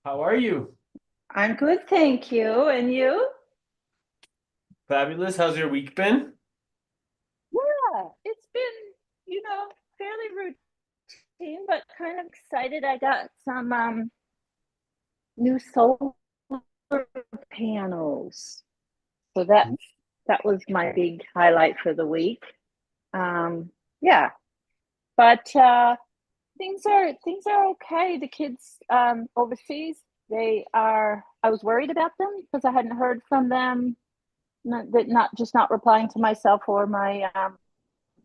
How are you? I'm good, thank you. And you? Fabulous. How's your week been? Yeah, it's been, fairly routine, but kind of excited. I got some new solar panels. So that was my big highlight for the week. Yeah, but things are okay. The kids overseas, they are. I was worried about them because I hadn't heard from them. Not replying to myself or my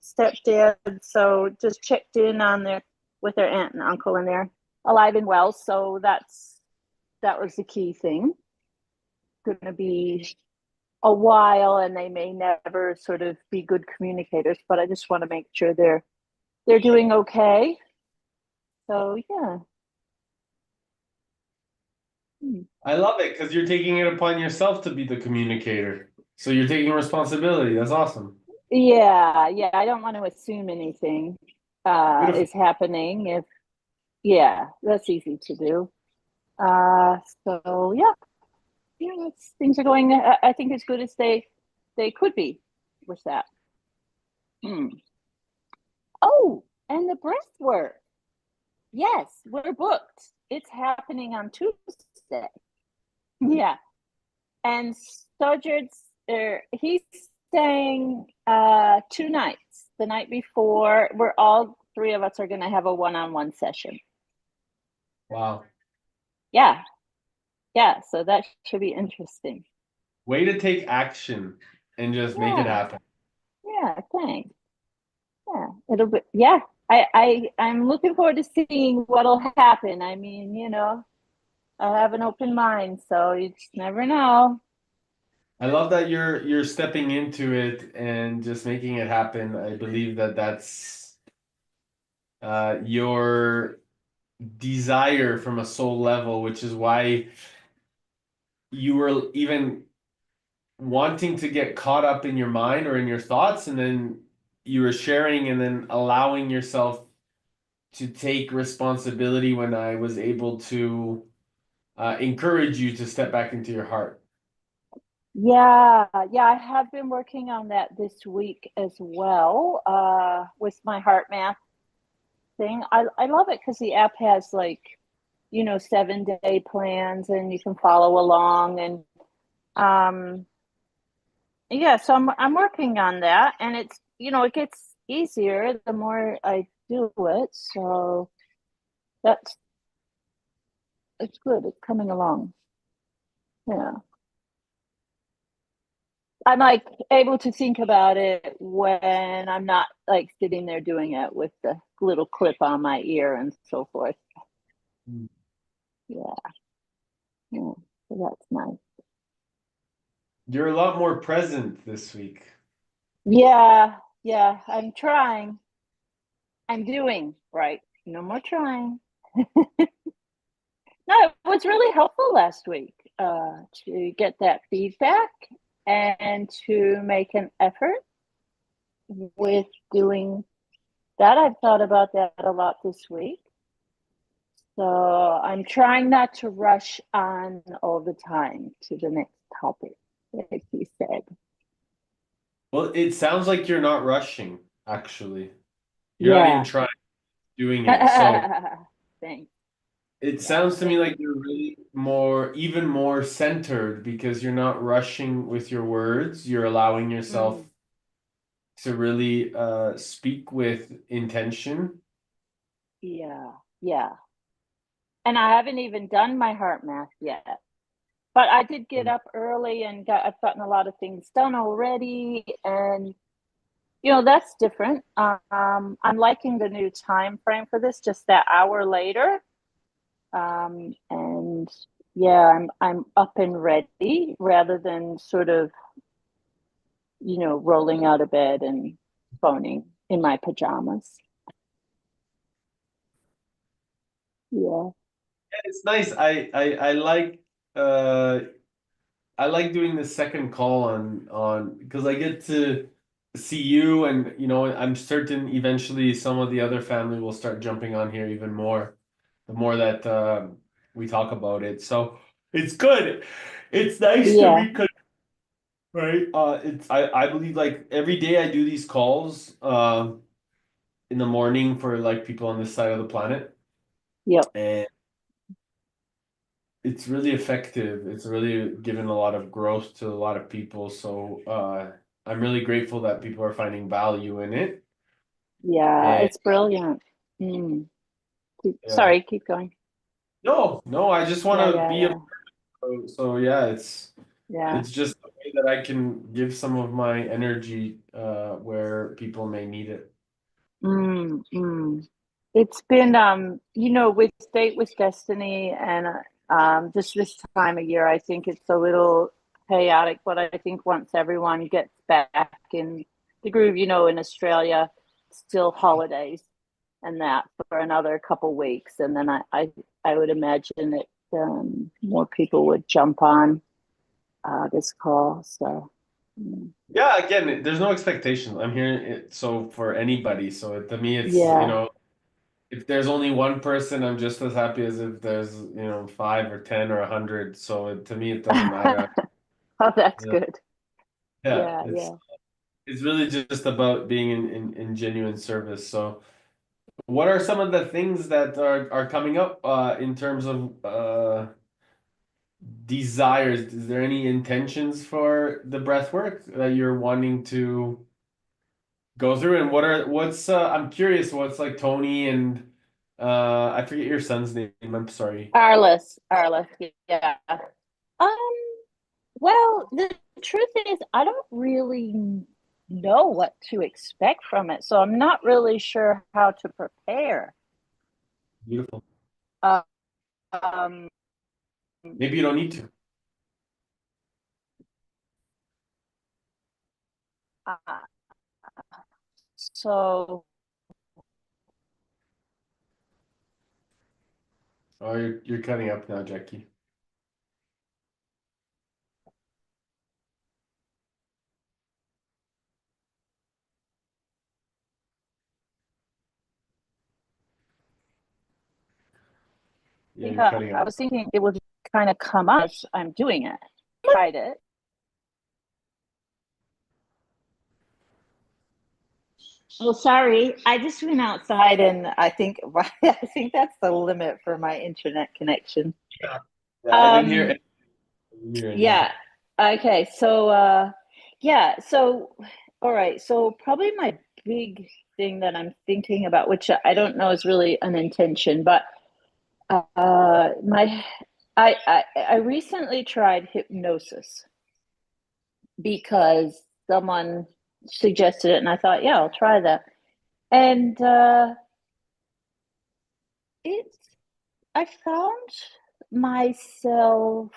stepdad, so just checked in on their with their aunt and uncle, and they're alive and well. So that was the key thing. Going to be a while, and they may never sort of be good communicators, but I just want to make sure they're doing okay. So yeah. Hmm. I love it because you're taking it upon yourself to be the communicator. So you're taking responsibility. That's awesome. Yeah. I don't want to assume anything Beautiful. is happening. If Yeah, that's easy to do. Uh, so yeah, things are going. I think as good as they could be with that. Hmm. Oh, and the breath work. Yes, we're booked. It's happening on Tuesday. Yeah, and Sturgeon's he's staying 2 nights. The night before, we're all three of us are going to have a one-on-one session. Wow. Yeah, yeah. So that should be interesting. Way to take action and just make it Yeah, happen. yeah. Thanks. Yeah, it'll be. Yeah, I'm looking forward to seeing what'll happen. I mean, I have an open mind, so you just never know. I love that you're stepping into it and just making it happen. I believe that that's your desire from a soul level, which is why you were even wanting to get caught up in your mind or in your thoughts, and then you were sharing and then allowing yourself to take responsibility when I was able to encourage you to step back into your heart. Yeah, I have been working on that this week as well, with my heart math thing. I love it because the app has, like, 7-day plans, and you can follow along, and um yeah, so I'm working on that, and it gets easier the more I do it. So that's it's good. It's coming along. Yeah. I'm like able to think about it when I'm not like sitting there doing it with the little clip on my ear and so forth. Yeah, yeah. So that's nice. You're a lot more present this week. Yeah. I'm trying. I'm doing right. No more trying. No, it was really helpful last week to get that feedback and to make an effort with doing that. I've thought about that a lot this week. So I'm trying not to rush on all the time to the next topic, like you said. Well, it sounds like you're not rushing, actually. You're not even Yeah. trying doing it. So Thanks. it Yeah, sounds to me thanks. like you're really more, even more centered because you're not rushing with your words. You're allowing yourself Mm, to really speak with intention. yeah, yeah. And I haven't even done my heart math yet. But I did get up early and I've gotten a lot of things done already, and that's different. I'm liking the new time frame for this, just that hour later. And yeah, I'm up and ready rather than sort of, rolling out of bed and phoning in my pajamas. Yeah. It's nice. Uh I like doing the second call on because I get to see you, and I'm certain eventually some of the other family will start jumping on here even more. The more that we talk about it. So it's good. It's nice to Yeah. reconnect, right? It's I believe like every day I do these calls in the morning for like people on this side of the planet, Yep. and it's really effective. It's really given a lot of growth to a lot of people. So I'm really grateful that people are finding value in it. Yeah. And It's brilliant. Mm. yeah, Sorry, keep going. no, I just want Yeah, to yeah, be a yeah. so yeah, Yeah. it's just a way that I can give some of my energy where people may need it. Mm, mm. It's been, with Date with Destiny and just this time of year, I think it's a little chaotic, but I think once everyone gets back in the groove, in Australia, still holidays and that for another couple weeks. And then I would imagine that more people would jump on this call. So, mm, Yeah, again, there's no expectations. I'm here so for anybody. So to me, it's, yeah. if there's only one person, I'm just as happy as if there's, five or 10 or 100. So to me, it doesn't matter. Oh, that's Yeah, good. yeah, Yeah, it's yeah. it's really just about being in genuine service. So what are some of the things that are coming up in terms of desires? Is there any intentions for the breath work that you're wanting to go through? And what's I'm curious what's like Tony and I forget your son's name. I'm sorry. Arliss, yeah. Um, well, the truth is, I don't really know what to expect from it, so I'm not really sure how to prepare. Beautiful. Uh, Um, Maybe you don't need to. uh, so Oh, you're cutting up now, Jackie. Yeah, you're yeah, cutting I up. was thinking it would kind of come up as I'm doing it. Tried it. Oh, sorry. I just went outside and I think I think that's the limit for my internet connection. Yeah. Yeah, I didn't hear Um, anything. yeah. Okay. So all right. So probably my big thing that I'm thinking about, which I don't know is really an intention, but my I recently tried hypnosis because someone suggested it, and I thought, yeah, I'll try that. And it's I found myself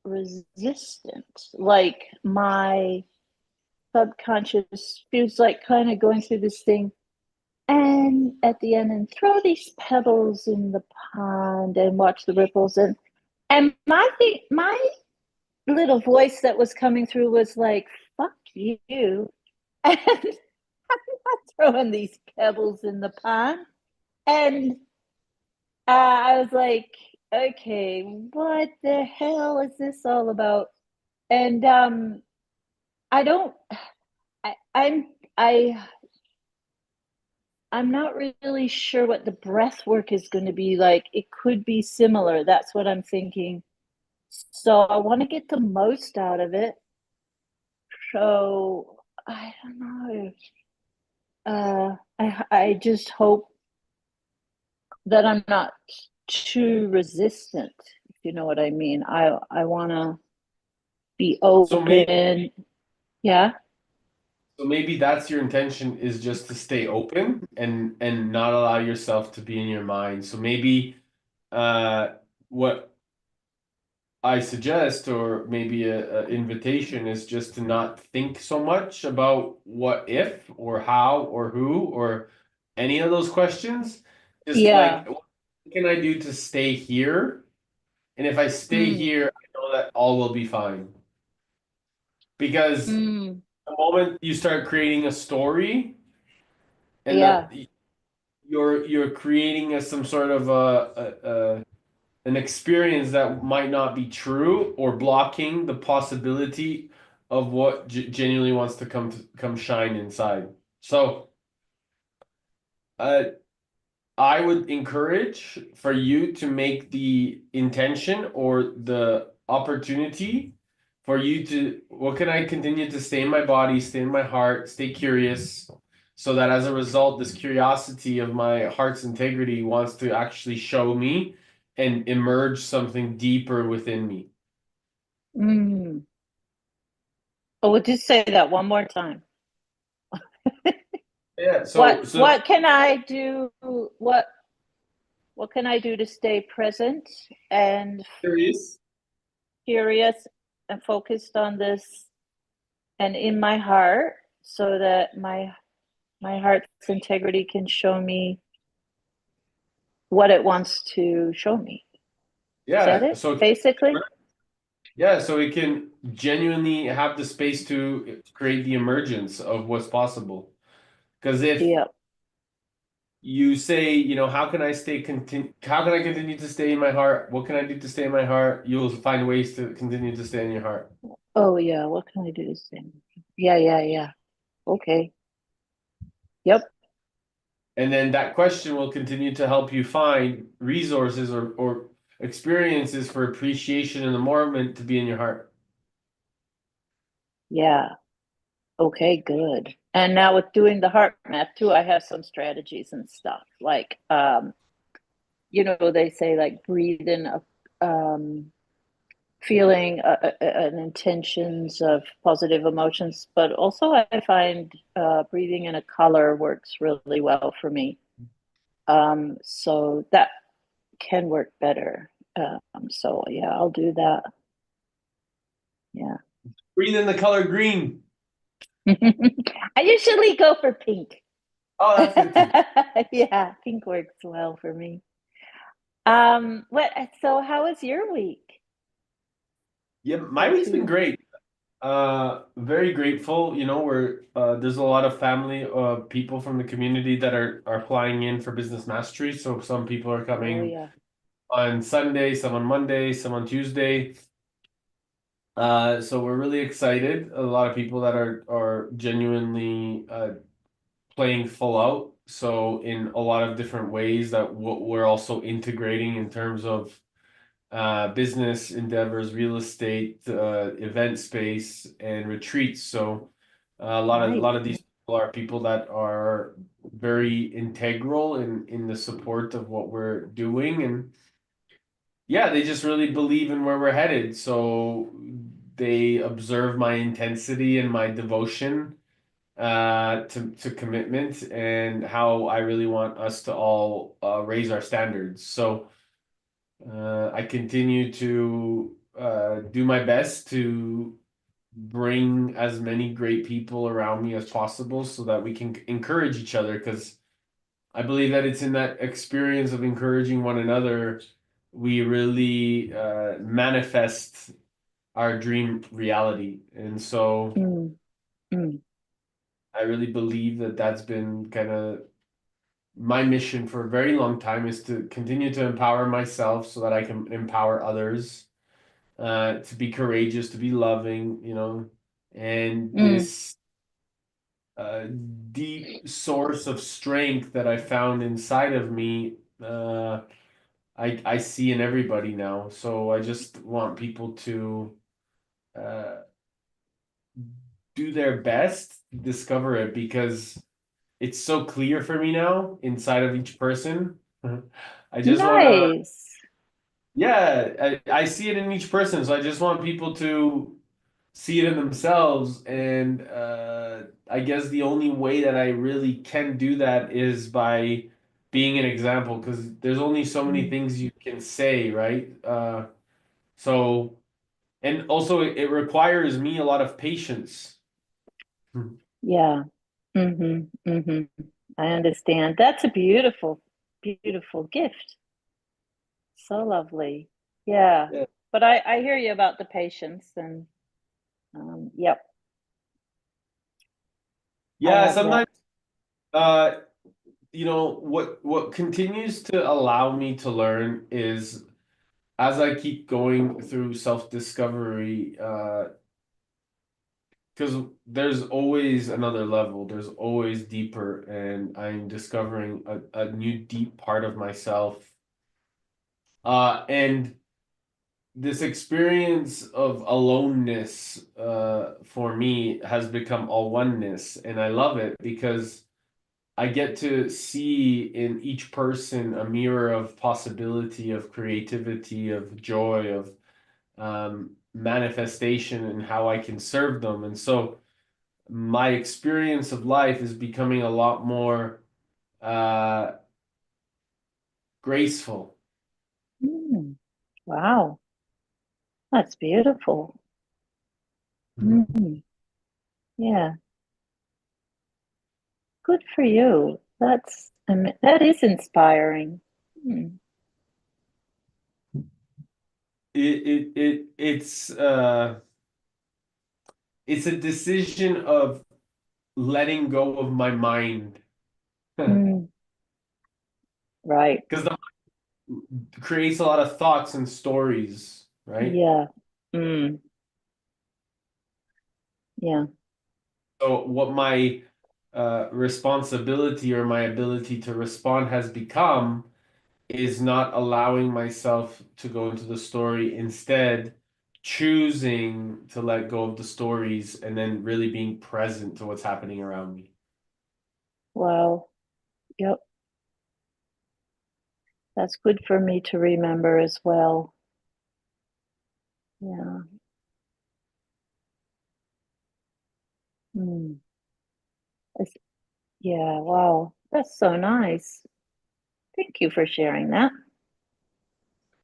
resistant, like my subconscious feels like kind of going through this thing. And at the end, and throw these pebbles in the pond and watch the ripples. And my little voice that was coming through was like, "Fuck you!" And I'm throwing these pebbles in the pond. And I was like, "Okay, what the hell is this all about?" And I don't. I, I'm. I. I'm not really sure what the breath work is going to be like. It could be similar. That's what I'm thinking. So I want to get the most out of it. So I don't know. I just hope that I'm not too resistant, if you know what I mean. I want to be So maybe open. Yeah. so maybe that's your intention is just to stay open and not allow yourself to be in your mind. So maybe what I suggest, or maybe a invitation, is just to not think so much about what if or how or who or any of those questions. Just Yeah. like, what can I do to stay here? And if I stay Mm, here, I know that all will be fine. Because mm, the moment you start creating a story, and yeah. you you're creating some sort of an experience that might not be true or blocking the possibility of what genuinely wants to come shine inside. So, uh, I would encourage for you to make the intention or the opportunity for you to, what can I continue to stay in my body, stay in my heart, stay curious, so that as a result, this curiosity of my heart's integrity wants to actually show me and emerge something deeper within me. Mm. Oh, would you say that one more time? Yeah, What so what can I do? What can I do to stay present and curious. curious and focused on this and in my heart so that my heart's integrity can show me what it wants to show me. Is that Yeah, it? Basically? so it can genuinely have the space to create the emergence of what's possible. Because if Yeah. you say, how can I continue to stay in my heart? What can I do to stay in my heart? You'll find ways to continue to stay in your heart. Oh yeah. What can I do to stay? Yeah, yeah, yeah. Okay. Yep. And then that question will continue to help you find resources or experiences for appreciation in the moment to be in your heart. Yeah. Okay, good. And now with doing the heart math too, I have some strategies and stuff. Like they say like breathe in a feeling and intentions of positive emotions, but also I find breathing in a color works really well for me. So that can work better. So yeah, I'll do that. Yeah. Breathe in the color green. I usually go for pink. Oh, that's good too. Yeah, pink works well for me. What so how was your week Yeah, so my week's been too? great. Very grateful. We're there's a lot of family people from the community that are flying in for business mastery. So some people are Oh coming yeah. on Sunday, some on Monday, some on Tuesday. So we're really excited. A lot of people that are genuinely playing full out. So in a lot of different ways that we're also integrating in terms of business endeavors, real estate, event space, and retreats. So a Nice. lot of these people are people that are very integral in the support of what we're doing, and yeah, they just really believe in where we're headed. So they observe my intensity and my devotion to commitment and how I really want us to all raise our standards. So I continue to do my best to bring as many great people around me as possible so that we can encourage each other because I believe that it's in that experience of encouraging one another we really manifest our dream reality. And so Mm, mm, I really believe that that's been kind of my mission for a very long time is to continue to empower myself so that I can empower others to be courageous, to be loving, and mm. this uh, deep source of strength that I found inside of me, I see in everybody now. So I just want people to uh, do their best to discover it because it's so clear for me now inside of each person. I just want to Nice. Yeah, I see it in each person, so I just want people to see it in themselves. And I guess the only way that I really can do that is by being an example, because there's only so many Mm, things you can say, right? So, and also it requires me a lot of patience. yeah. Mm-hmm. Mm-hmm. I understand. That's a beautiful, beautiful gift. So lovely. Yeah. Yeah, But I hear you about the patience and yep, I yeah. have that. Sometimes uh, what continues to allow me to learn is as I keep going through self-discovery, because there's always another level, there's always deeper, and I'm discovering a new deep part of myself. And this experience of aloneness, for me has become all oneness, and I love it because I get to see in each person a mirror of possibility, of creativity, of joy, of manifestation, and how I can serve them. And so my experience of life is becoming a lot more uh, graceful. Mm, wow, that's beautiful. Mm, yeah, good for you. That is inspiring. Mm, It's a decision of letting go of my mind because mm, right. the mind creates a lot of thoughts and stories, right? Yeah. Mm, yeah. So what my responsibility or my ability to respond has become is not allowing myself to go into the story, instead choosing to let go of the stories and then really being present to what's happening around me. Wow. Yep. That's good for me to remember as well. Yeah. Mm. It's- yeah. Wow. That's so nice. Thank you for sharing that.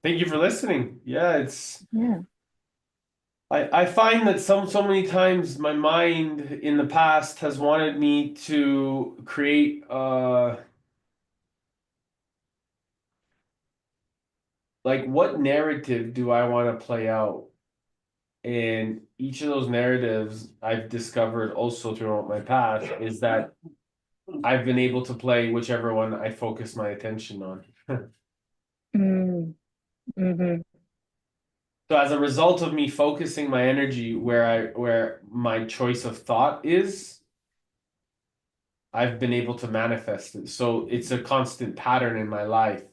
Thank you for listening. Yeah, it's Yeah. I find that so many times my mind in the past has wanted me to create like what narrative do I want to play out? And each of those narratives I've discovered also throughout my path is that I've been able to play whichever one I focus my attention on. Mm. Mm-hmm. So as a result of me focusing my energy where my choice of thought is, I've been able to manifest it. So it's a constant pattern in my life.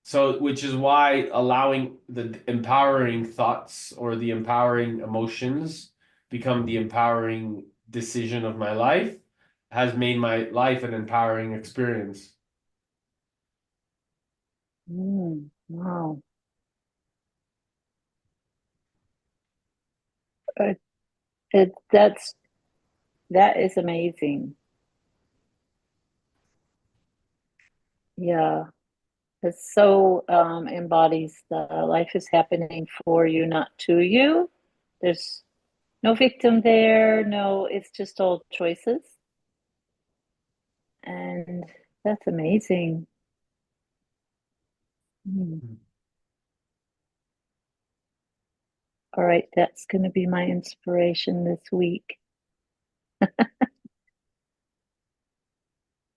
So which is why allowing the empowering thoughts or the empowering emotions become the empowering decision of my life has made my life an empowering experience. Mm. Wow. It, that is amazing. Yeah. It so embodies the life is happening for you, not to you. There's no victim there. No, it's just all choices. And that's amazing. Mm. All right, that's going to be my inspiration this week.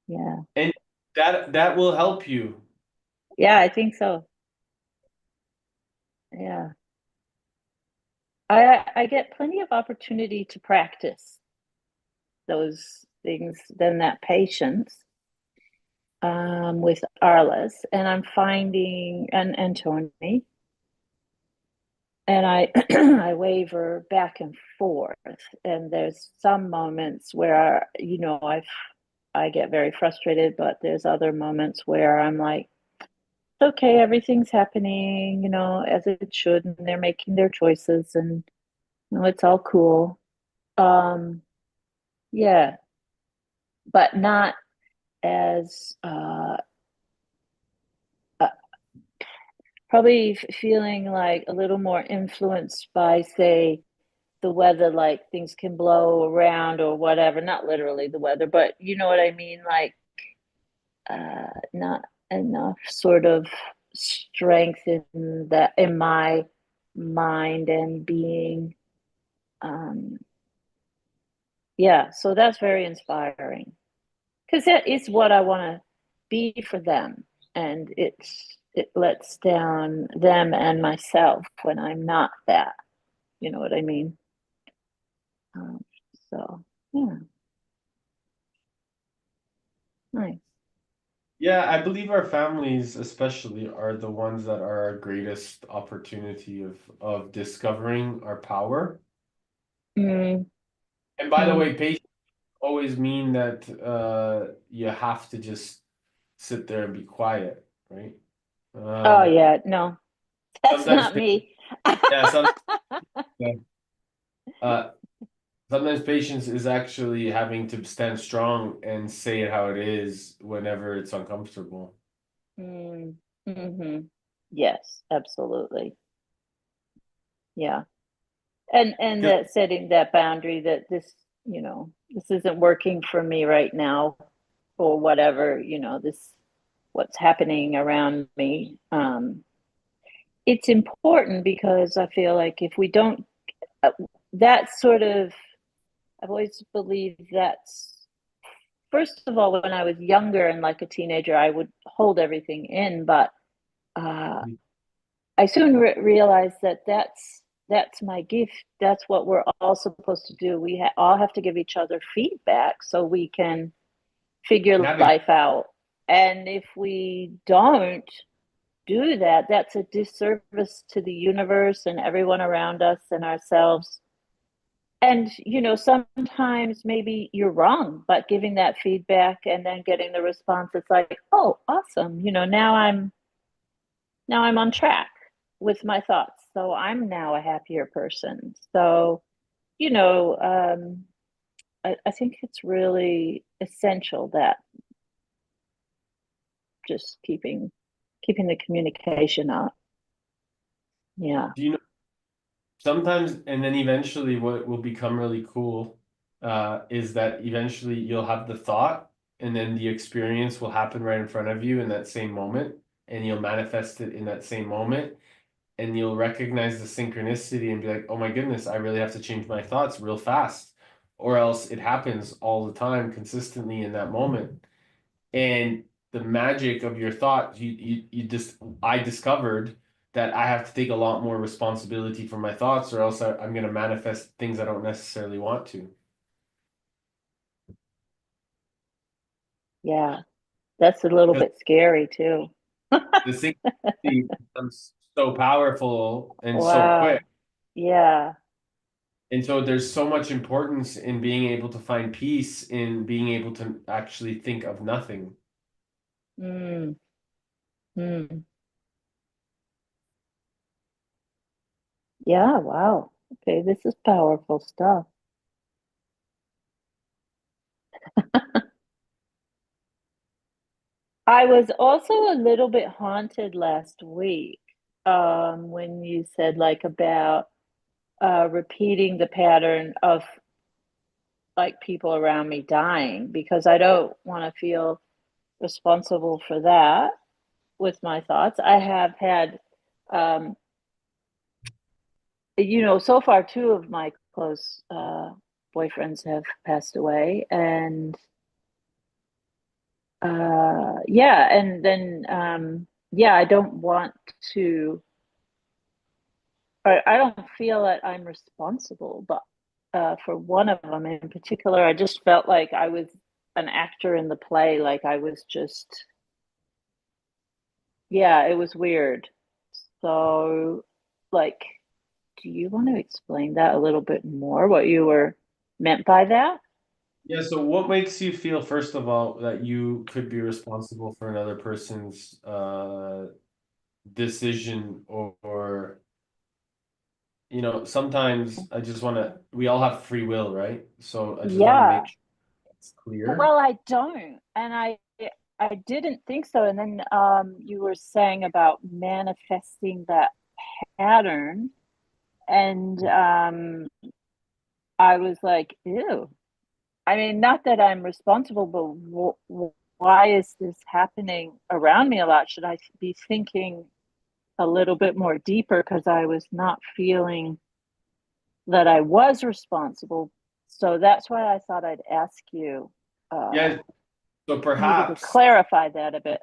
Yeah. And that will help you. Yeah, I think so. Yeah. I get plenty of opportunity to practice those things, then that patience with Arliss, and I'm finding and Tony, and I I waver back and forth, and there's some moments where I get very frustrated, but there's other moments where I'm like, okay, everything's happening, as it should, and they're making their choices, and it's all cool. Um, yeah, but not as uh, probably feeling like a little more influenced by, say, the weather, like things can blow around or whatever. Not literally the weather, but you know what I mean? Like, not enough sort of strength in my mind and being. Um, yeah, so that's very inspiring. because that is what I want to be for them. And it lets down them and myself when I'm not that. You know what I mean? Um, so yeah, nice. Yeah, I believe our families especially are the ones that are our greatest opportunity of discovering our power. Mm, And by the mm. way, patience always mean that you have to just sit there and be quiet, right? Oh Um, yeah, no, that's sometimes, not me. yeah, some, yeah, uh, sometimes patience is actually having to stand strong and say it how it is whenever it's uncomfortable. Mm, hmm. Yes, absolutely. Yeah. And 'Cause- that setting that boundary that this, this isn't working for me right now or whatever, this what's happening around me. It's important because I feel like if we don't uh, that sort of I've always believed that's first of all when I was younger and like a teenager I would hold everything in, but uh I soon realized that that's my gift. That's what we're all supposed to do. We all have to give each other feedback so we can figure Navigate. life out. And if we don't do that, that's a disservice to the universe and everyone around us and ourselves. And sometimes maybe you're wrong, but giving that feedback and then getting the response, it's like, oh, awesome. Now I'm on track with my thoughts. So I'm now a happier person. So, you know, um, I think it's really essential that just keeping the communication up. Yeah. Do you know sometimes, and then eventually what will become really cool is that eventually you'll have the thought and then the experience will happen right in front of you in that same moment and you'll manifest it in that same moment and you'll recognize the synchronicity and be like, oh my goodness, I really have to change my thoughts real fast, or else it happens all the time consistently in that moment. And the magic of your thought, you just, I discovered that I have to take a lot more responsibility for my thoughts, or else I'm going to manifest things I don't necessarily want to. Yeah. That's a little Because bit scary too. the synchronicity becomes so powerful and so quick. Wow. Yeah. And so there's so much importance in being able to find peace in being able to actually think of nothing. Mm, mm. Yeah. Wow. Okay. This is powerful stuff. I was also a little bit haunted last week, when you said like about repeating the pattern of like people around me dying because I don't want to feel responsible for that with my thoughts. I have had, um, so far two of my close boyfriends have passed away, and yeah, and then yeah, I don't want to. I don't feel that I'm responsible, but for one of them in particular, I just felt like I was an actor in the play. Like I was just, yeah, it was weird. So, like, do you want to explain that a little bit more? What you were meant by that? Yeah, so what makes you feel, first of all, that you could be responsible for another person's decision or sometimes I just want to, we all have free will, right? So I just want to Yeah. make sure it's clear. Well, I don't, and I didn't think so. And then you were saying about manifesting that pattern, and I was like, ew. I mean, not that I'm responsible, but why is this happening around me a lot? Should I be thinking a little bit more deeper because I was not feeling that I was responsible? So that's why I thought I'd ask you. Uh, Yeah, So Maybe to clarify that a bit.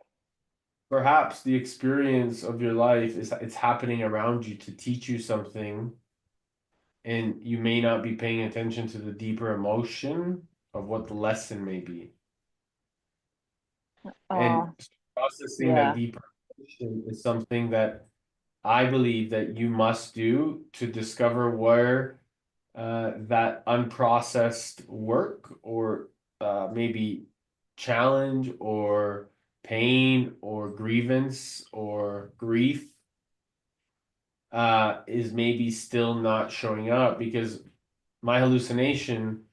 perhaps the experience of your life is it's happening around you to teach you something, and you may not be paying attention to the deeper emotion of what the lesson may be. And Oh, processing that yeah. deeper emotion is something that I believe that you must do to discover where that unprocessed work or maybe challenge or pain or grievance or grief is maybe still not showing up because my hallucination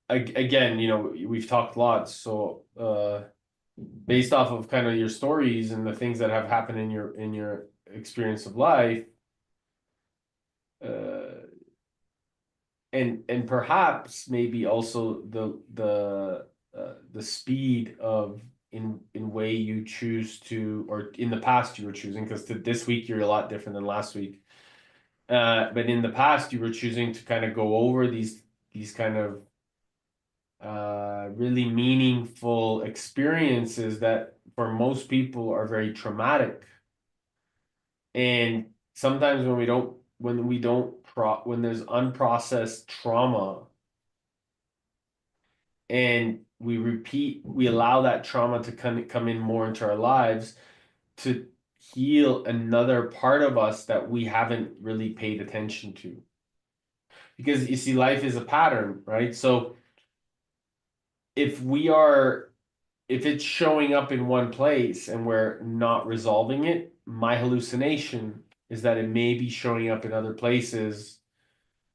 again, we've talked lots, so based off of kind of your stories and the things that have happened in your experience of life, uh, and perhaps maybe also the speed of in way you choose to, or in the past you were choosing, because to this week you're a lot different than last week. But in the past you were choosing to kind of go over these kind of really meaningful experiences that for most people are very traumatic. And sometimes when there's unprocessed trauma and we allow that trauma to come in more into our lives to heal another part of us that we haven't really paid attention to. Because you see, life is a pattern, right? So if we are, if it's showing up in one place and we're not resolving it, my hallucination is that it may be showing up in other places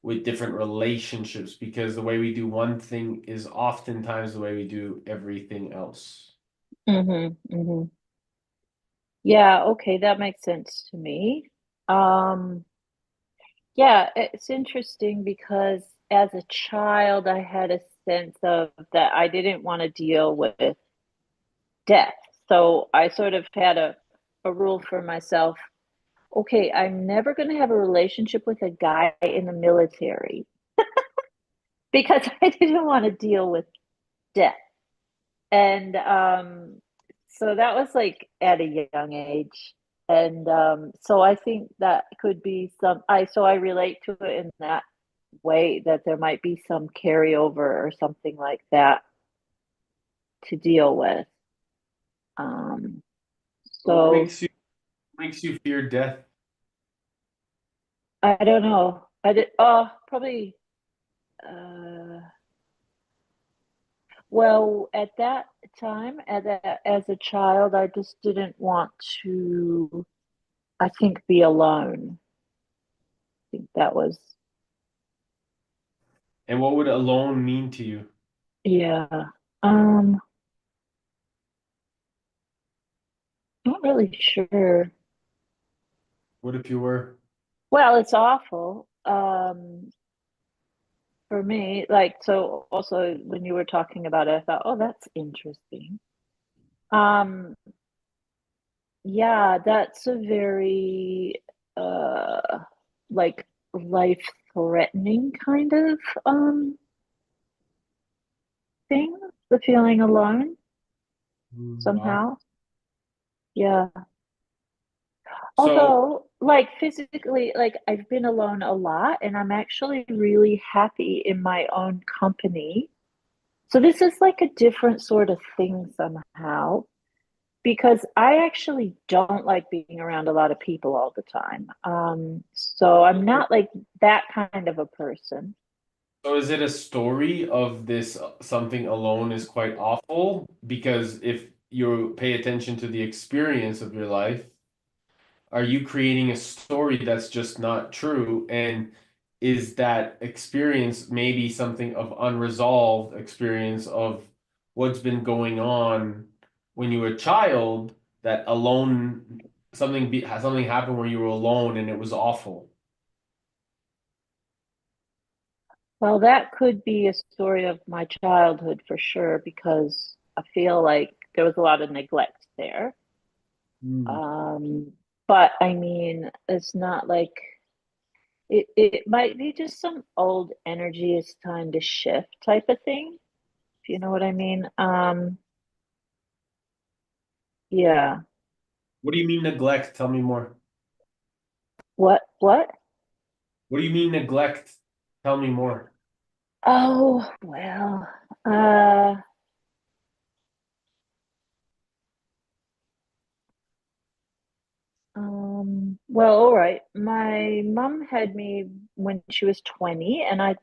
with different relationships because the way we do one thing is oftentimes the way we do everything else. Mm-hmm. Yeah, okay, that makes sense to me. Um, yeah, it's interesting because as a child, I had a sense of that I didn't want to deal with death. So I sort of had a rule for myself. Okay, I'm never going to have a relationship with a guy in the military because I didn't want to deal with death. And so that was like at a young age. And so I think that could be so I relate to it in that way that there might be some carryover or something like that to deal with. Um, What so makes you fear death? I don't know. I did, probably, uh, well, at that time, as a child, I just didn't want to, I think, be alone. I think that was, And what would alone mean to you? yeah. Um, Not really sure. What if you were? Well, it's awful. For me, like, so also when you were talking about it, I thought, oh, that's interesting. Um, yeah, that's a very uh like life-threatening kind of thing, the feeling alone Wow. somehow. Yeah. So, Although, like physically, like I've been alone a lot and I'm actually really happy in my own company. So this is like a different sort of thing somehow because I actually don't like being around a lot of people all the time. So I'm not like that kind of a person. so is it a story of this something alone is quite awful? Because if you pay attention to the experience of your life, are you creating a story that's just not true? And is that experience maybe something of unresolved experience of what's been going on when you were a child that alone something happened where you were alone and it was awful? Well, that could be a story of my childhood for sure because I feel like there was a lot of neglect there. Hmm. Um, but I mean, it's not like it might be just some old energy it's time to shift type of thing. if you know what I mean. Yeah. What do you mean neglect? Tell me more. What? What do you mean neglect? Tell me more. Oh, well, uh, well, all right. My mom had me when she was 20, I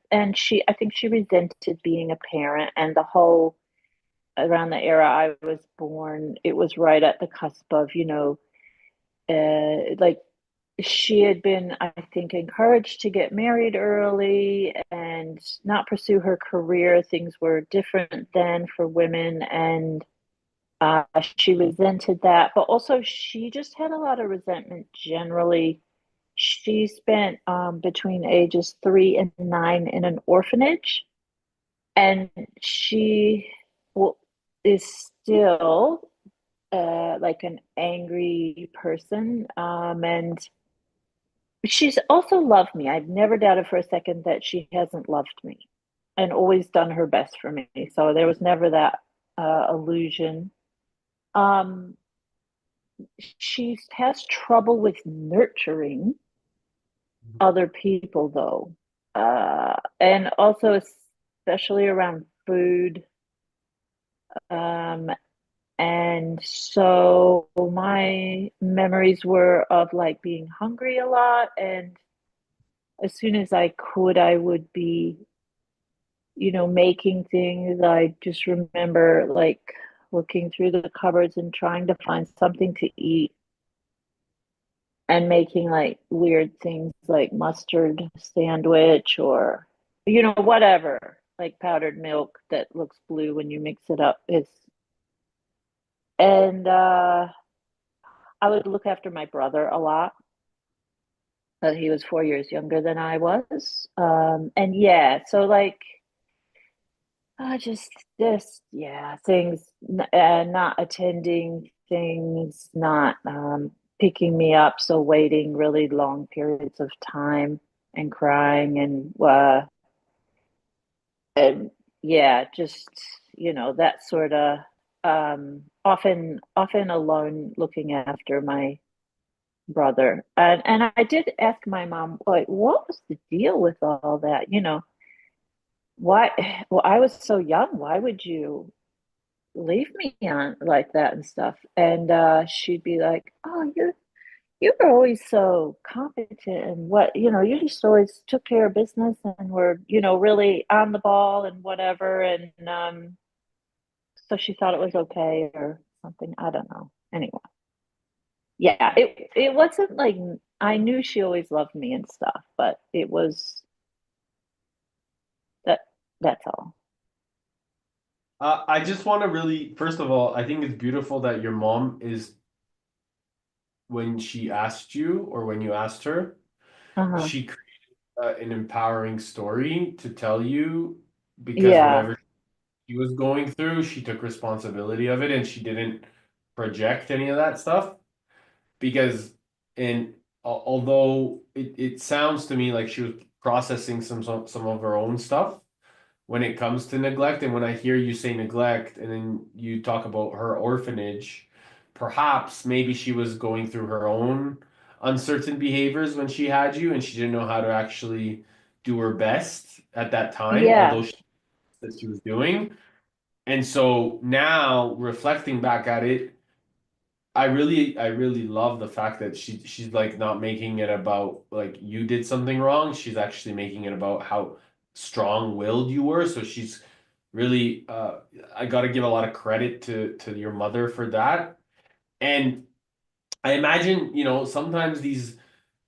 think she resented being a parent, and the whole around the era I was born, it was right at the cusp of, like she had been, I think, encouraged to get married early and not pursue her career. Things were different then for women, and she resented that. But also, she just had a lot of resentment generally. She spent between ages 3 and 9 in an orphanage, and she well, is still like an angry person. And she's also loved me. I've never doubted for a second that she hasn't loved me and always done her best for me. So there was never that illusion. Um, she has trouble with nurturing other people, though. And also, especially around food. Um, and so my memories were of like being hungry a lot. And as soon as I could, I would be making things. I just remember like looking through the cupboards and trying to find something to eat and making like weird things like mustard sandwich or whatever, like powdered milk that looks blue when you mix it up. It's and I would look after my brother a lot. He was 4 years younger than I was. And yeah, so like yeah, things, not attending things, not picking me up, so waiting really long periods of time and crying and yeah, just that sort of often alone looking after my brother. And I did ask my mom, like, what was the deal with all that? Why? Well, I was so young. Why would you leave me on like that and stuff? And she'd be like, "Oh, you were always so competent, and you just always took care of business and were, really on the ball and whatever." And so she thought it was okay or something. I don't know. Anyway, yeah, it wasn't like I knew she always loved me and stuff, but it was that that's all. I just want to really, first of all, I think it's beautiful that your mom is, when she asked you or when you asked her, Uh-huh. she created an empowering story to tell you, because Yeah. whatever she was going through, she took responsibility of it and she didn't project any of that stuff. Because, and although it sounds to me like she was processing some of her own stuff when it comes to neglect. And when I hear you say neglect and then you talk about her orphanage, perhaps maybe she was going through her own uncertain behaviors when she had you and she didn't know how to actually do her best at that time, Yeah. although that she was doing. And so now reflecting back at it, I really love the fact that she's like not making it about like you did something wrong. She's actually making it about how strong-willed you were. So she's really I got to give a lot of credit to your mother for that. And I imagine, sometimes these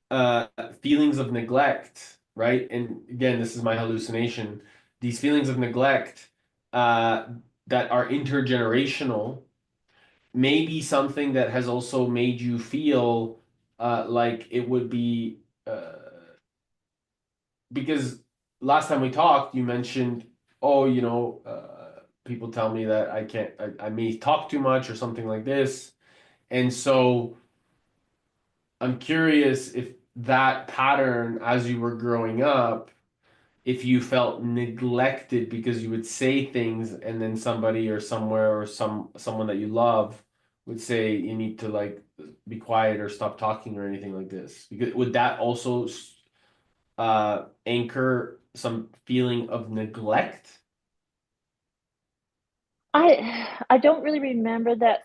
uh feelings of neglect, right? And again, this is my hallucination. These feelings of neglect uh that are intergenerational maybe something that has also made you feel like it would be because last time we talked, you mentioned, oh, people tell me that I may talk too much or something like this. And so I'm curious if that pattern as you were growing up if you felt neglected because you would say things and then somebody or somewhere or someone that you love would say you need to like be quiet or stop talking or anything like this. Because would that also anchor some feeling of neglect? I don't really remember that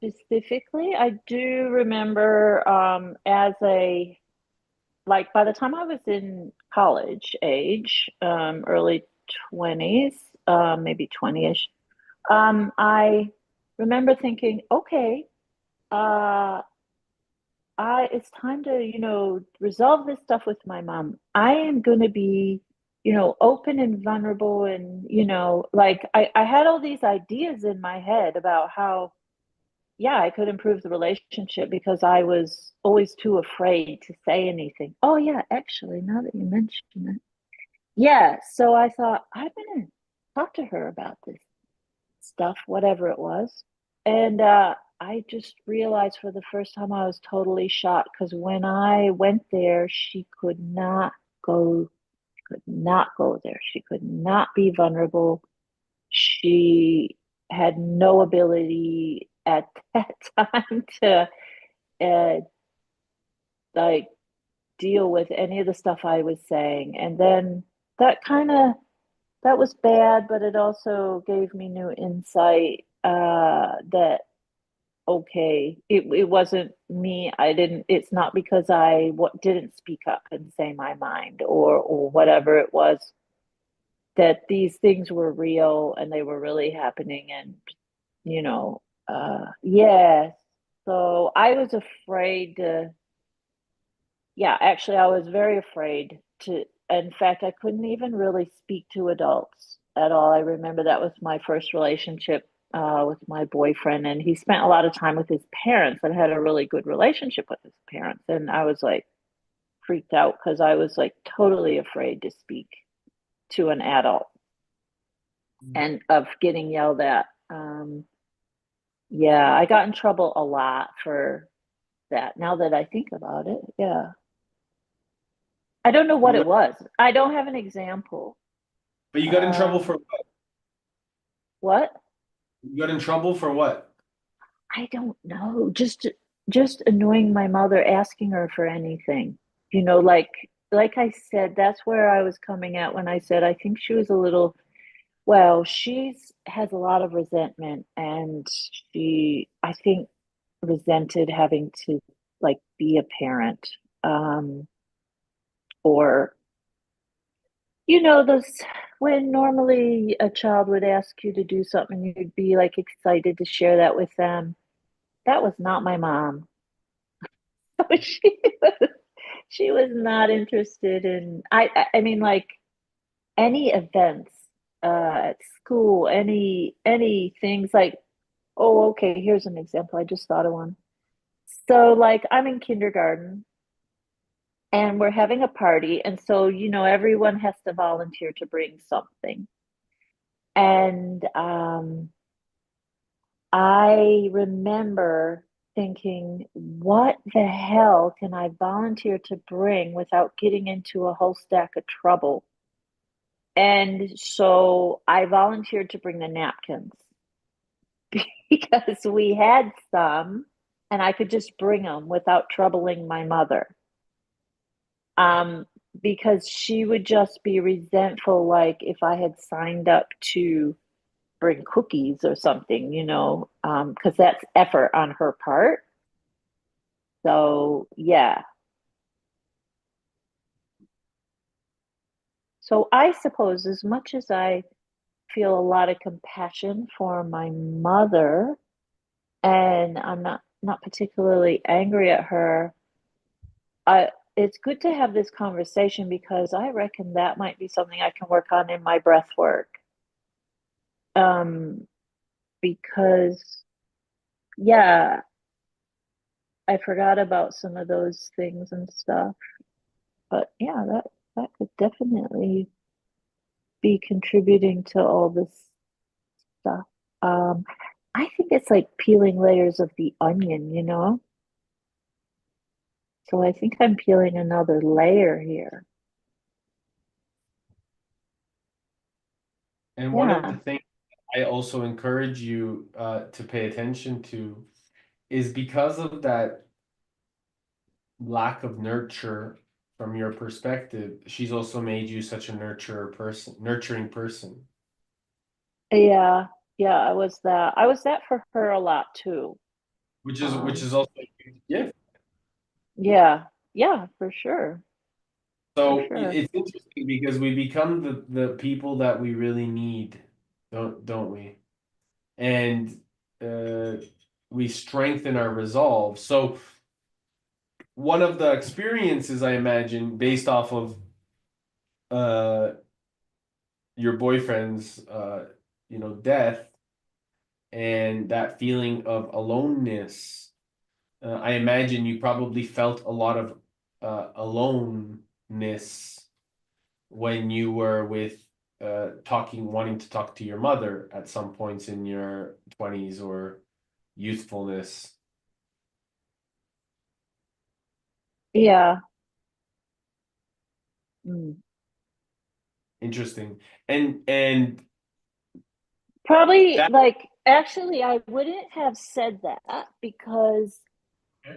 specifically. I do remember as a like by the time I was in college age, early 20s, maybe 20-ish, I remember thinking, okay, uh, it's time to, resolve this stuff with my mom. I am going to be, open and vulnerable and, like I had all these ideas in my head about how, yeah, I could improve the relationship because I was always too afraid to say anything. Oh yeah, actually, now that you mention it. Yeah, so I thought I'm gonna talk to her about this stuff, whatever it was. And I just realized for the first time I was totally shocked because when I went there, she go, could not go there. She could not be vulnerable. She had no ability at that time to uh, like deal with any of the stuff I was saying. And then that kind of that was bad, but it also gave me new insight that okay, it wasn't me. I didn't. It's not because I didn't speak up and say my mind or whatever it was that these things were real and they were really happening and you know yeah. So I was afraid to yeah, actually, I was very afraid to. In fact, I couldn't even really speak to adults at all. I remember that was my first relationship with my boyfriend, and he spent a lot of time with his parents and had a really good relationship with his parents. And I was like freaked out because I was like totally afraid to speak to an adult and of getting yelled at. Yeah, I got in trouble a lot for that now that I think about it. Yeah. I don't know what You it got, was. I don't have an example. but you got in trouble Uh, for what? what? You got in trouble for what? I don't know. Just annoying my mother, asking her for anything. Like I said, that's where I was coming at when I said I think she was a little, well, she's has a lot of resentment and she I think resented having to like be a parent. Or those when normally a child would ask you to do something, you'd be like excited to share that with them. That was not my mom. Was, she was not interested in I mean like any events at school, any things like oh okay, here's an example. I just thought of one. So like I'm in kindergarten and we're having a party and so everyone has to volunteer to bring something. And I remember thinking, what the hell can I volunteer to bring without getting into a whole stack of trouble? And so I volunteered to bring the napkins because we had some and I could just bring them without troubling my mother. Um, because she would just be resentful, like if I had signed up to bring cookies or something, because that's effort on her part. So, yeah. So, I suppose as much as I feel a lot of compassion for my mother, and I'm not particularly angry at her, I it's good to have this conversation because I reckon that might be something I can work on in my breath work. Um, because yeah, I forgot about some of those things and stuff. But yeah, that could definitely be contributing to all this stuff. Um, I think it's like peeling layers of the onion. So I think I'm peeling another layer here. And one of the Yeah. things I also encourage you to pay attention to is because of that lack of nurture from your perspective, she's also made you such a nurturing person, Yeah. Yeah, I was that for her a lot too. which Um, is also a huge gift. yeah. Yeah, for sure. For So sure. it's interesting because we become the people that we really need, don't we? And uh, we strengthen our resolve. So one of the experiences I imagine based off of uh your boyfriend's death and that feeling of aloneness, I imagine you probably felt a lot of aloneness when you were with wanting to talk to your mother at some points in your 20s or youthfulness. Yeah. Mm. Interesting. And Probably that like actually I wouldn't have said that because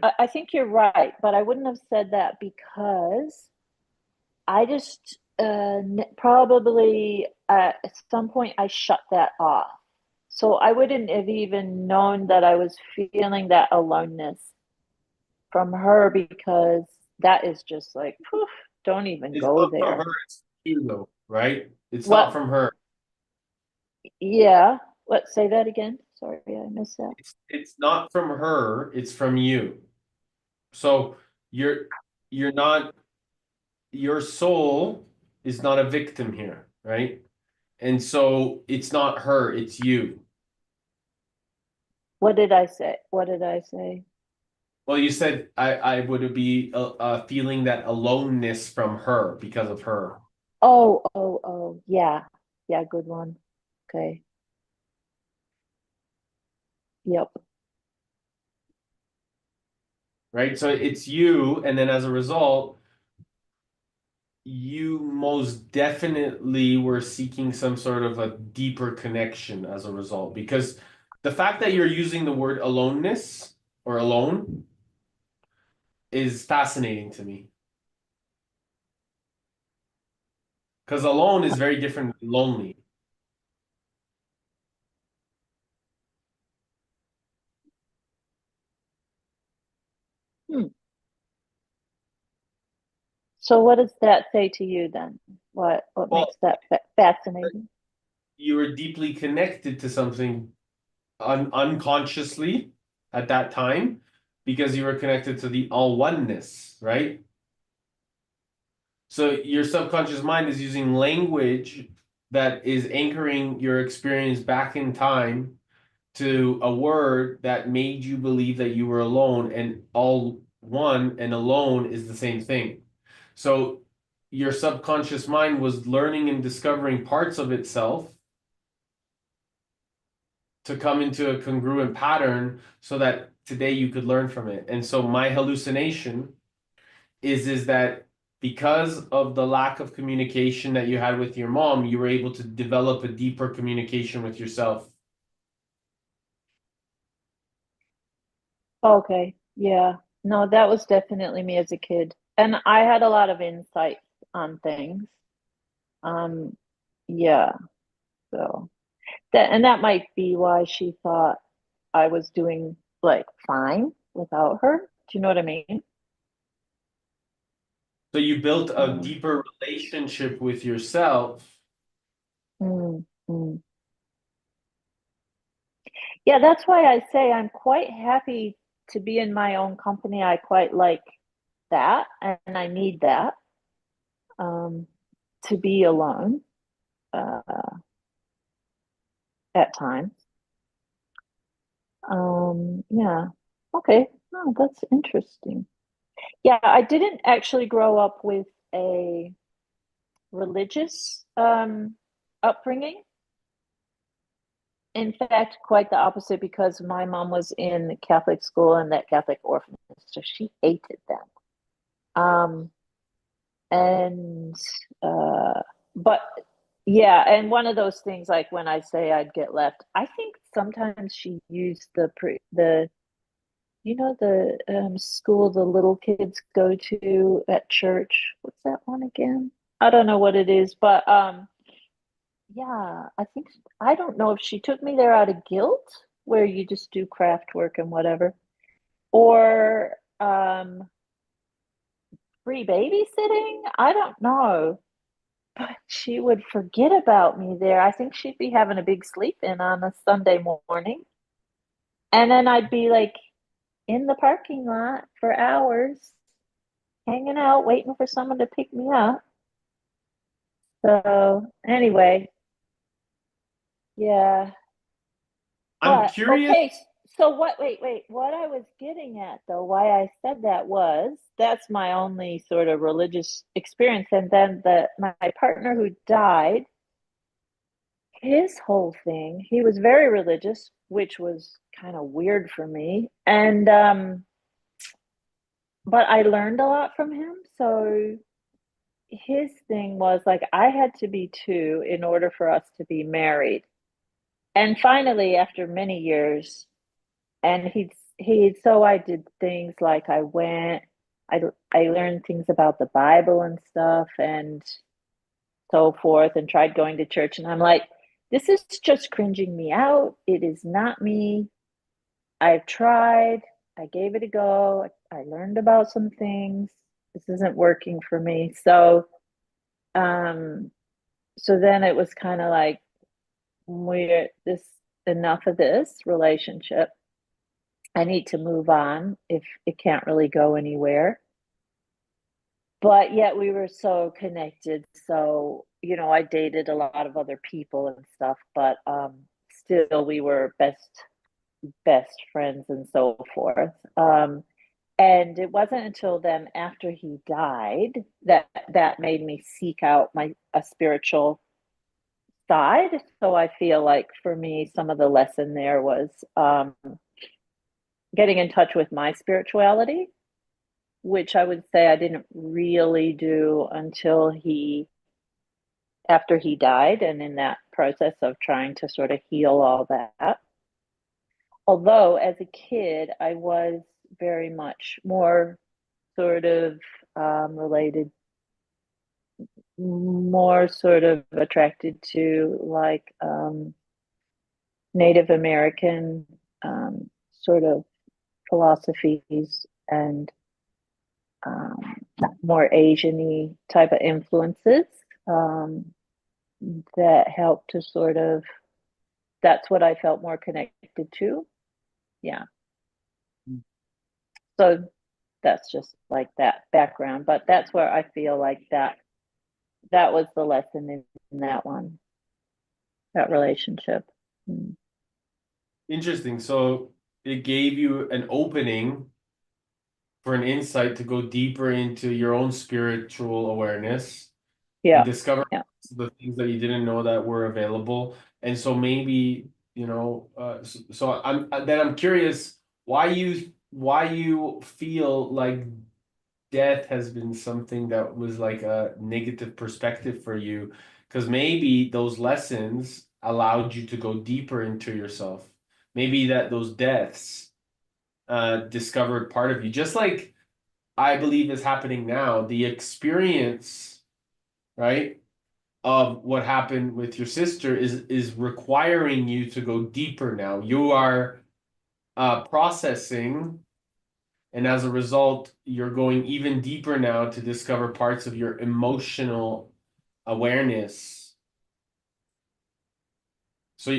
I think you're right, but I wouldn't have said that because I just probably at some point I shut that off. So I wouldn't have even known that I was feeling that aloneness from her because that is just like, poof, don't even it's go not from there. her, it's you though, right? It's not What? from her. Yeah. Let's say that again. Sorry, I missed that. It's not from her, it's from you. So you're you're not your soul is not a victim here, right? And so it's not her, it's you. What did I say? What did I say? Well, you said I would be feeling that aloneness from her because of her, Oh, yeah. Yeah, good one. Okay. Yep. right? So it's you, and then as a result, you most definitely were seeking some sort of a deeper connection as a result, because the fact that you're using the word aloneness or alone is fascinating to me. Because alone is very different than lonely. Hmm. So what does that say to you then? What Well, makes that fascinating? you were deeply connected to something unconsciously at that time because you were connected to the all oneness, right? So your subconscious mind is using language that is anchoring your experience back in time to a word that made you believe that you were alone, and all one and alone is the same thing. So your subconscious mind was learning and discovering parts of itself to come into a congruent pattern so that today you could learn from it. And so my hallucination is that because of the lack of communication that you had with your mom, you were able to develop a deeper communication with yourself. Okay. Yeah. No, that was definitely me as a kid. And I had a lot of insights on things. Um, yeah. So that might be why she thought I was doing like fine without her. Do you know what I mean? So you built a Um, deeper relationship with yourself. mm, mm. Yeah, that's why I say I'm quite happy to be in my own company. I quite like that, and I need that um, to be alone uh, at times. Yeah. Okay. Oh, that's interesting. Yeah, I didn't actually grow up with a religious upbringing. In fact, quite the opposite because my mom was in the Catholic school and that Catholic orphanage, so she hated them. Um, and uh, but Yeah, and one of those things like when I say I'd get left, I think sometimes she used the the school the little kids go to at church. What's that one again? I don't know what it is, but yeah, I don't know if she took me there out of guilt, where you just do craft work and whatever, or free babysitting. I don't know. But she would forget about me there. I think she'd be having a big sleep in on a Sunday morning. And then I'd be like in the parking lot for hours, hanging out, waiting for someone to pick me up. So, anyway, yeah. I'm But curious. okay, so wait, what I was getting at though, why I said that was that's my only sort of religious experience. And then my partner who died, his whole thing, he was very religious, which was kind of weird for me. And but I learned a lot from him. So his thing was like I had to be two in order for us to be married. And finally, after many years, and he so I did things like I I learned things about the Bible and stuff and so forth and tried going to church and I'm like, this is just cringing me out. It is not me. I've tried. I gave it a go. I learned about some things. This isn't working for me. Um, so then it was kind of like we're this enough of this relationship. I need to move on if it can't really go anywhere. But yet we were so connected. So, I dated a lot of other people and stuff, but still we were best friends and so forth. And it wasn't until then, after he died, that made me seek out my a spiritual side. So I feel like for me, some of the lesson there was getting in touch with my spirituality, which I would say I didn't really do until he after he died, and in that process of trying to sort of heal all that. Although as a kid, I was very much more sort of related, more sort of attracted to like Native American sort of philosophies and um, more Asian-y type of influences that helped to sort of, that's what I felt more connected to. Yeah. So that's just like that background, but that's where I feel like that was the lesson in that one, that relationship. Mm. Interesting. So it gave you an opening for an insight to go deeper into your own spiritual awareness and Yeah. discover Yeah. the things that you didn't know that were available. And so maybe, I'm curious why you feel like death has been something that was like a negative perspective for you, because maybe those lessons allowed you to go deeper into yourself. Maybe that those deaths discovered part of you, just like I believe is happening now. The experience, right, of what happened with your sister is requiring you to go deeper now. You are processing, and as a result, you're going even deeper now to discover parts of your emotional awareness. So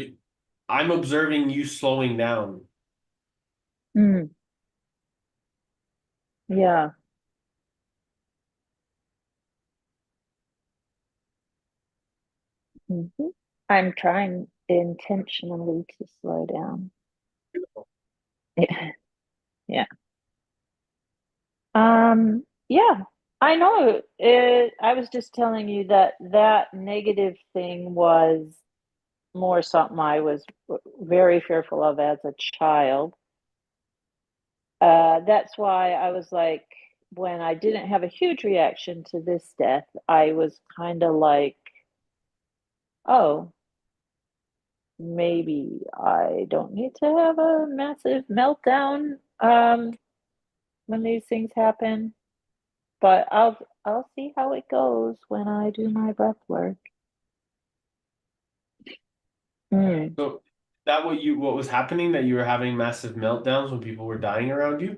I'm observing you slowing down. Mm. Yeah. Mhm. I'm trying intentionally to slow down. Yeah. Yeah. Yeah. I know. I was just telling you that that negative thing was more something I was very fearful of as a child. That's why I was like, when I didn't have a huge reaction to this death, I was kind of like oh, maybe I don't need to have a massive meltdown when these things happen, but I'll see how it goes when I do my breath work. Mm. So that what was happening, that you were having massive meltdowns when people were dying around you?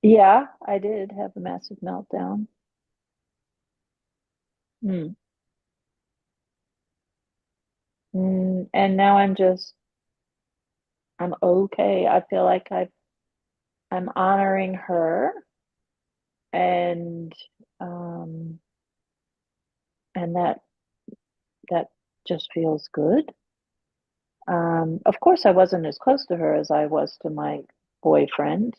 Yeah, I did have a massive meltdown. Mm. And now I'm okay. I feel like I'm honoring her and um and that just feels good. Of course I wasn't as close to her as I was to my boyfriend,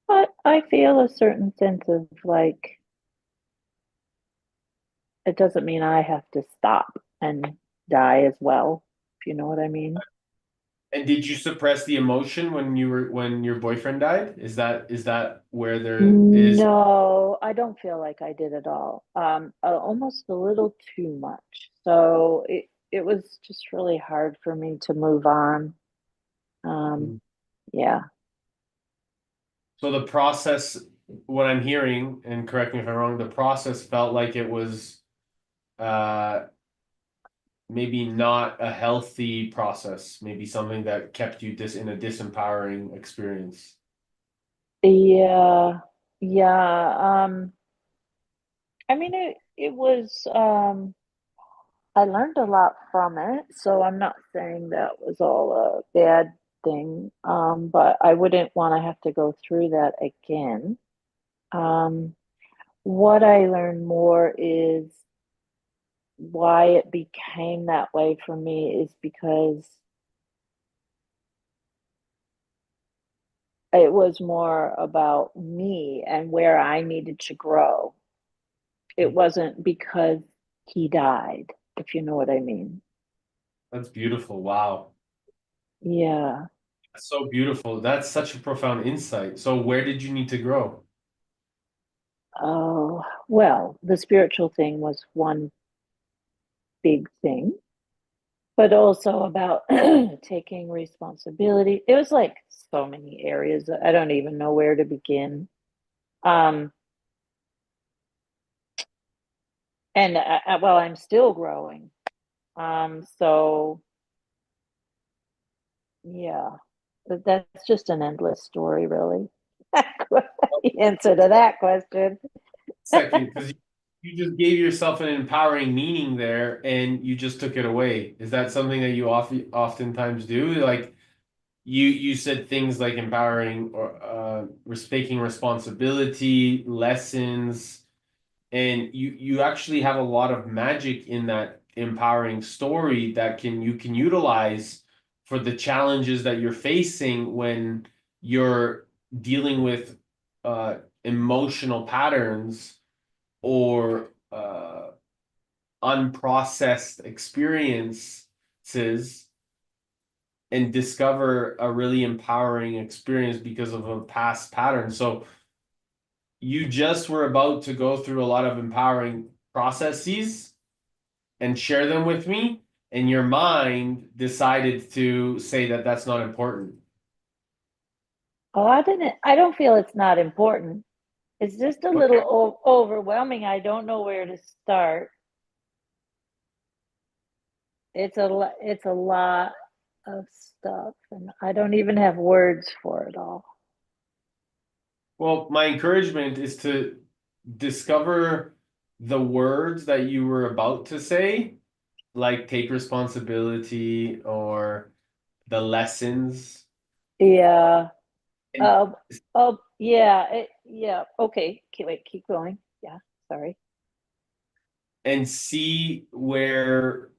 but I feel a certain sense of like it doesn't mean I have to stop and die as well, if you know what I mean. And did you suppress the emotion when your boyfriend died? Is that where there is? No, I don't feel like I did at all. Almost a little too much. So it was just really hard for me to move on. Um, yeah. So the process, what I'm hearing, and correct me if I'm wrong, the process felt like it was uh maybe not a healthy process, maybe something that kept you in a disempowering experience. Yeah. Yeah. I mean it was I learned a lot from it, so I'm not saying that was all a bad thing. But I wouldn't want to have to go through that again. Um, what I learned more is why it became that way for me is because it was more about me and where I needed to grow. It wasn't because he died, if you know what I mean. That's beautiful. Wow. Yeah. That's so beautiful. That's such a profound insight. So where did you need to grow? Oh, well, the spiritual thing was one big thing, but also about taking responsibility. It was like so many areas. I don't even know where to begin. Um, and well, I'm still growing. So yeah, that's just an endless story, really. The answer to that question. Second, because you just gave yourself an empowering meaning there and you just took it away. Is that something that you oftentimes do? Like you said things like empowering or taking responsibility, lessons, and you actually have a lot of magic in that empowering story that you can utilize for the challenges that you're facing when you're dealing with emotional patterns or unprocessed experiences and discover a really empowering experience because of a past pattern. So you just were about to go through a lot of empowering processes and share them with me, and your mind decided to say that that's not important. Oh, I don't feel it's not important. It's just a little Okay. overwhelming. I don't know where to start. It's a lot of stuff, and I don't even have words for it all. Well, my encouragement is to discover the words that you were about to say, like take responsibility or the lessons, Yeah. and Yeah. Yeah. Okay. Wait. Keep going. Yeah. Sorry. see where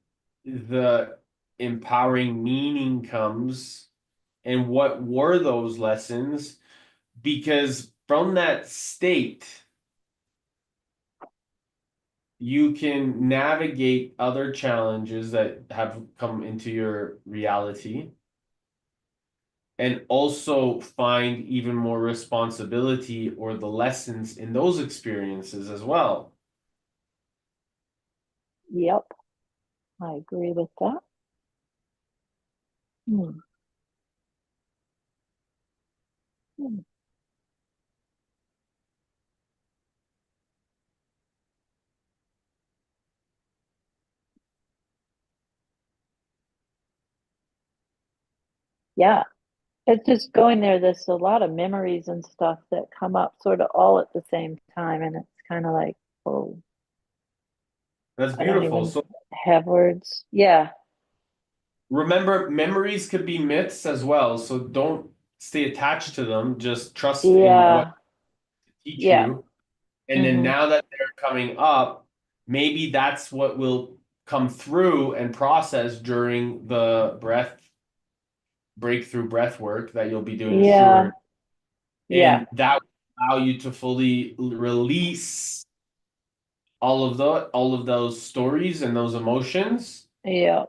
the empowering meaning comes and what were those lessons, because from that state you can navigate other challenges that have come into your reality and also find even more responsibility or the lessons in those experiences as well. Yep. I agree with that. Hmm. Hmm. Yeah, it's just going there. There's a lot of memories and stuff that come up sort of all at the same time, and it's kind of like, oh, That's I don't beautiful. even So have words. Yeah, remember, memories could be myths as well. So don't stay attached to them. Just trust in what yeah, they teach yeah. you. And then Hmm. now that they're coming up, maybe that's what will come through and process during the breakthrough breath work that you'll be doing Yeah, assured. yeah, And that will allow you to fully release all of those stories and those emotions yeah,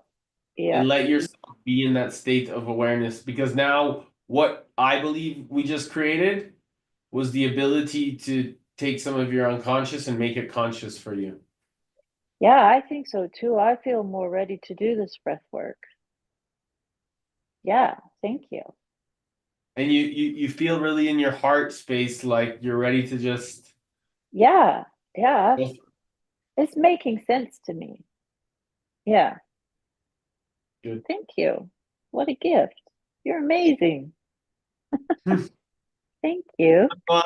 yeah, and let yourself be in that state of awareness, because now what I believe we just created was the ability to take some of your unconscious and make it conscious for you. yeah. I think so too. I feel more ready to do this breath work. Yeah, thank you. And you feel really in your heart space like you're ready to just Yeah, yeah. go It's making sense to me. Yeah, good. thank you. What a gift. You're amazing. Thank you. Well,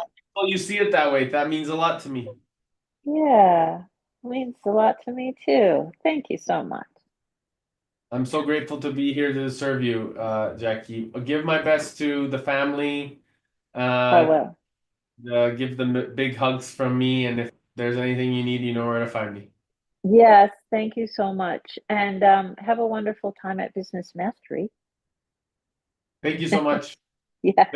you see it that way. That means a lot to me. Yeah, means a lot to me too. Thank you so much. I'm so grateful to be here to serve you, Jackie. I'll give my best to the family. I Uh, will. give them big hugs from me, and if there's anything you need, you know where to find me. Yes, thank you so much. And have a wonderful time at Business Mastery. Thank you so much. Yeah.